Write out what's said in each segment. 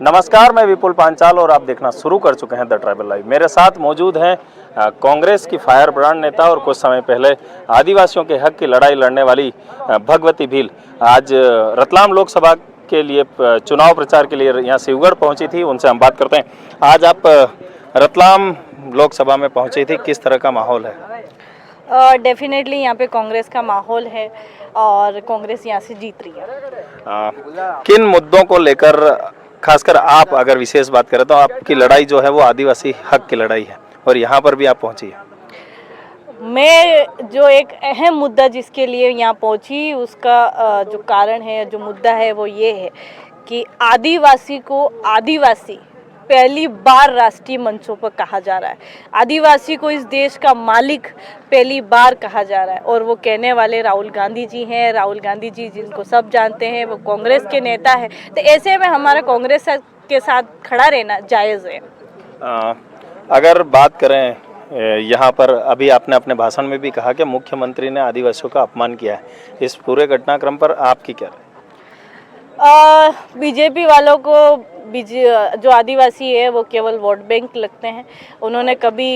नमस्कार, मैं विपुल पांचाल और आप देखना शुरू कर चुके हैं द ट्राइबल लाइव। मेरे साथ मौजूद हैं कांग्रेस की फायर ब्रांड नेता और कुछ समय पहले आदिवासियों के हक की लड़ाई लड़ने वाली भगवती भील। आज रतलाम लोकसभा के लिए चुनाव प्रचार के लिए यहाँ शिवगढ़ पहुंची थी, उनसे हम बात करते हैं। आज आप रतलाम लोकसभा में पहुंची थी, किस तरह का माहौल है? डेफिनेटली यहाँ पे कांग्रेस का माहौल है और कांग्रेस यहाँ से जीत रही है। किन मुद्दों को लेकर, खासकर आप अगर विशेष बात करें तो आपकी लड़ाई जो है वो आदिवासी हक की लड़ाई है और यहाँ पर भी आप पहुंची है। मैं जो एक अहम मुद्दा जिसके लिए यहाँ पहुंची, उसका जो कारण है, जो मुद्दा है वो ये है कि आदिवासी को आदिवासी पहली बार राष्ट्रीय मंचों पर कहा जा रहा है। आदिवासी को इस देश का मालिक पहली बार कहा जा रहा है और वो कहने वाले राहुल गांधी जी हैं। राहुल गांधी जी जिनको सब जानते हैं, वो कांग्रेस के नेता हैं। तो ऐसे में हमारा कांग्रेस के साथ खड़ा रहना जायज़ है। अगर बात करें यहाँ पर, अभी आपने अपने भाषण में भी कहा कि मुख्यमंत्री ने आदिवासियों का अपमान किया है। इस पूरे घटनाक्रम पर आपकी क्या राय? बीजेपी वालों को जो आदिवासी है वो केवल वोट बैंक लगते हैं। उन्होंने कभी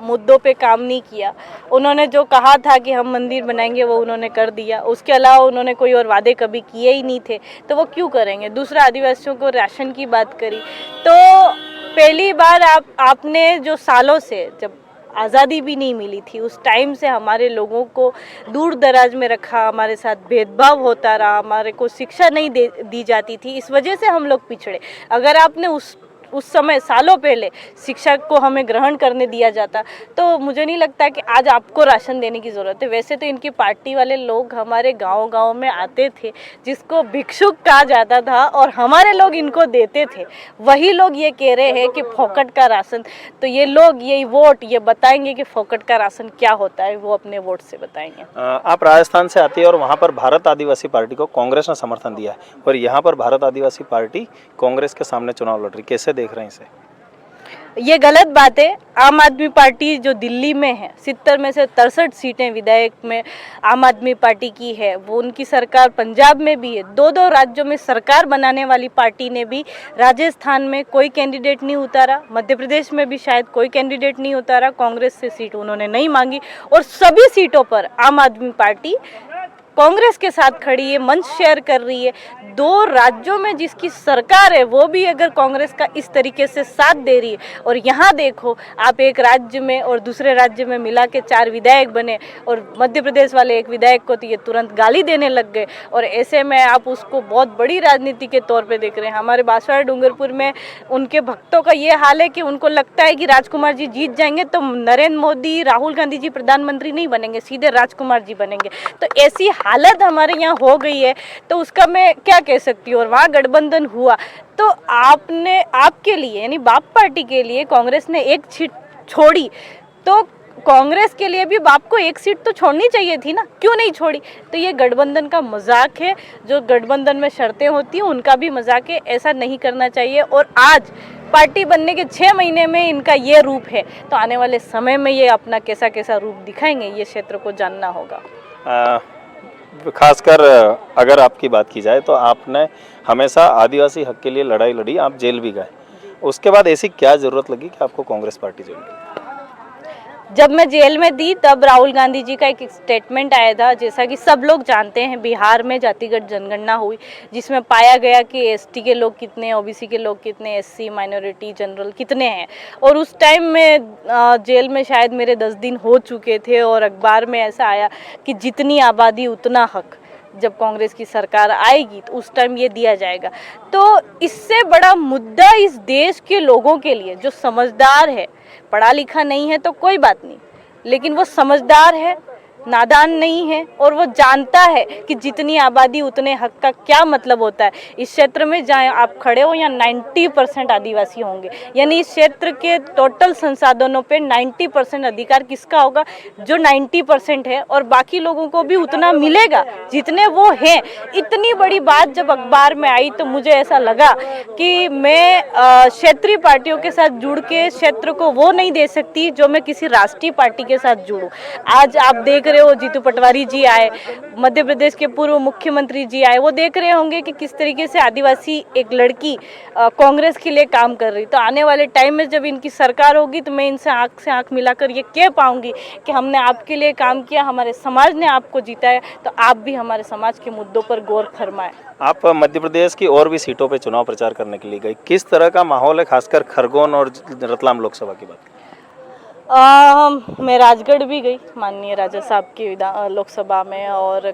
मुद्दों पे काम नहीं किया। उन्होंने जो कहा था कि हम मंदिर बनाएंगे वो उन्होंने कर दिया। उसके अलावा उन्होंने कोई और वादे कभी किए ही नहीं थे, तो वो क्यों करेंगे। दूसरा, आदिवासियों को राशन की बात करी तो पहली बार आपने जो सालों से, जब आज़ादी भी नहीं मिली थी, उस टाइम से हमारे लोगों को दूर दराज में रखा, हमारे साथ भेदभाव होता रहा, हमारे को शिक्षा नहीं दी जाती थी। इस वजह से हम लोग पिछड़े। अगर आपने उस समय सालों पहले शिक्षा को हमें ग्रहण करने दिया जाता तो मुझे नहीं लगता कि आज आपको राशन देने की ज़रूरत है। वैसे तो इनकी पार्टी वाले लोग हमारे गांव-गांव में आते थे, जिसको भिक्षुक कहा जाता था, और हमारे लोग इनको देते थे। वही लोग ये कह रहे हैं कि फोकट का राशन। तो ये लोग यही वोट ये बताएंगे कि फोकट का राशन क्या होता है, वो अपने वोट से बताएंगे। आप राजस्थान से आती है और वहाँ पर भारत आदिवासी पार्टी को कांग्रेस ने समर्थन दिया है और यहाँ पर भारत आदिवासी पार्टी कांग्रेस के सामने चुनाव लड़ रही, कैसे देख रहे हैं इसे? ये गलत बात है। आम आदमी पार्टी जो दिल्ली में है, 70 में से 63 सीटें विधायक में आम आदमी पार्टी की है। वो उनकी सरकार पंजाब में भी है। दो राज्यों में सरकार बनाने वाली पार्टी ने भी राजस्थान में कोई कैंडिडेट नहीं उतारा, मध्य प्रदेश में भी शायद कोई कैंडिडेट नहीं उतारा। कांग्रेस से सीट उन्होंने नहीं मांगी और सभी सीटों पर आम आदमी पार्टी कांग्रेस के साथ खड़ी है, मंच शेयर कर रही है। 2 राज्यों में जिसकी सरकार है वो भी अगर कांग्रेस का इस तरीके से साथ दे रही है, और यहाँ देखो आप एक राज्य में और दूसरे राज्य में मिला के 4 विधायक बने और मध्य प्रदेश वाले एक विधायक को तो ये तुरंत गाली देने लग गए। और ऐसे में आप उसको बहुत बड़ी राजनीति के तौर पे देख रहे हैं। हमारे बांसवाड़ा डूंगरपुर में उनके भक्तों का ये हाल है कि उनको लगता है कि राजकुमार जी जीत जाएंगे तो नरेंद्र मोदी, राहुल गांधी जी प्रधानमंत्री नहीं बनेंगे, सीधे राजकुमार जी बनेंगे। तो ऐसी हालत हमारे यहाँ हो गई है, तो उसका मैं क्या कह सकती हूँ। और वहाँ गठबंधन हुआ तो आपके लिए यानी बाप पार्टी के लिए कांग्रेस ने एक सीट छोड़ी, तो कांग्रेस के लिए भी बाप को एक सीट तो छोड़नी चाहिए थी ना, क्यों नहीं छोड़ी। तो ये गठबंधन का मजाक है। जो गठबंधन में शर्तें होती हैं उनका भी मजाक है, ऐसा नहीं करना चाहिए। और आज पार्टी बनने के 6 महीने में इनका ये रूप है, तो आने वाले समय में ये अपना कैसा कैसा रूप दिखाएंगे, ये क्षेत्र को जानना होगा। खासकर अगर आपकी बात की जाए तो आपने हमेशा आदिवासी हक के लिए लड़ाई लड़ी, आप जेल भी गए। उसके बाद ऐसी क्या ज़रूरत लगी कि आपको कांग्रेस पार्टी ज्वाइन की? जब मैं जेल में थी तब राहुल गांधी जी का एक स्टेटमेंट आया था। जैसा कि सब लोग जानते हैं, बिहार में जातिगत जनगणना हुई जिसमें पाया गया कि एसटी के लोग कितने, ओबीसी के लोग कितने, एससी, माइनॉरिटी, जनरल कितने हैं। और उस टाइम में जेल में शायद मेरे 10 दिन हो चुके थे और अखबार में ऐसा आया कि जितनी आबादी उतना हक, जब कांग्रेस की सरकार आएगी तो उस टाइम ये दिया जाएगा। तो इससे बड़ा मुद्दा इस देश के लोगों के लिए, जो समझदार है, पढ़ा लिखा नहीं है तो कोई बात नहीं, लेकिन वो समझदार है, नादान नहीं है और वो जानता है कि जितनी आबादी उतने हक का क्या मतलब होता है। इस क्षेत्र में जहाँ आप खड़े हो यहाँ 90% आदिवासी होंगे, यानी इस क्षेत्र के टोटल संसाधनों पे 90% अधिकार किसका होगा? जो 90% है, और बाकी लोगों को भी उतना मिलेगा जितने वो हैं। इतनी बड़ी बात जब अखबार में आई तो मुझे ऐसा लगा कि मैं क्षेत्रीय पार्टियों के साथ जुड़ के क्षेत्र को वो नहीं दे सकती जो मैं किसी राष्ट्रीय पार्टी के साथ जुड़ूँ। आज आप देख रहे हो, जीतू पटवारी जी आए, मध्य प्रदेश के पूर्व मुख्यमंत्री जी आए, वो देख रहे होंगे कि किस तरीके से आदिवासी एक लड़की कांग्रेस के लिए काम कर रही। तो आने वाले टाइम में जब इनकी सरकार होगी तो मैं इनसे आंख मिलाकर ये कह पाऊंगी कि हमने आपके लिए काम किया, हमारे समाज ने आपको जीता है, तो आप भी हमारे समाज के मुद्दों पर गौर फरमाएं। आप मध्य प्रदेश की और भी सीटों पे चुनाव प्रचार करने के लिए गई, किस तरह का माहौल है, खासकर खरगोन और रतलाम लोकसभा की बात? मैं राजगढ़ भी गई माननीय राजा साहब की लोकसभा में, और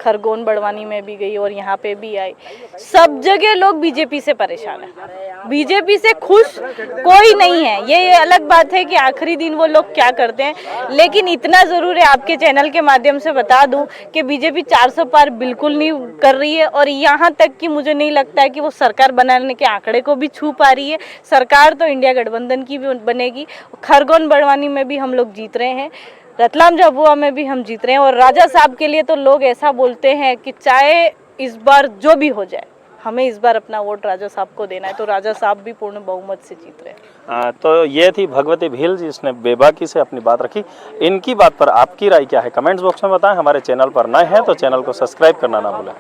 खरगोन बड़वानी में भी गई, और यहाँ पे भी आई। सब जगह लोग बीजेपी से परेशान हैं, बीजेपी से खुश कोई नहीं है। ये अलग बात है कि आखिरी दिन वो लोग क्या करते हैं, लेकिन इतना ज़रूर है आपके चैनल के माध्यम से बता दूं कि बीजेपी 400 पार बिल्कुल नहीं कर रही है, और यहाँ तक कि मुझे नहीं लगता है कि वो सरकार बनाने के आंकड़े को भी छू पा रही है। सरकार तो इंडिया गठबंधन की भी बनेगी। खरगोन बड़वानी में भी हम लोग जीत रहे हैं, रतलाम झाबुआ में भी हम जीत रहे हैं, और राजा साहब के लिए तो लोग ऐसा बोलते हैं कि चाहे इस बार जो भी हो जाए, हमें इस बार अपना वोट राजा साहब को देना है, तो राजा साहब भी पूर्ण बहुमत से जीत रहे हैं। तो ये थी भगवती भील, जिसने बेबाकी से अपनी बात रखी। इनकी बात पर आपकी राय क्या है, कमेंट्स बॉक्स में बताएं। हमारे चैनल पर नए हैं तो चैनल को सब्सक्राइब करना ना भूलें।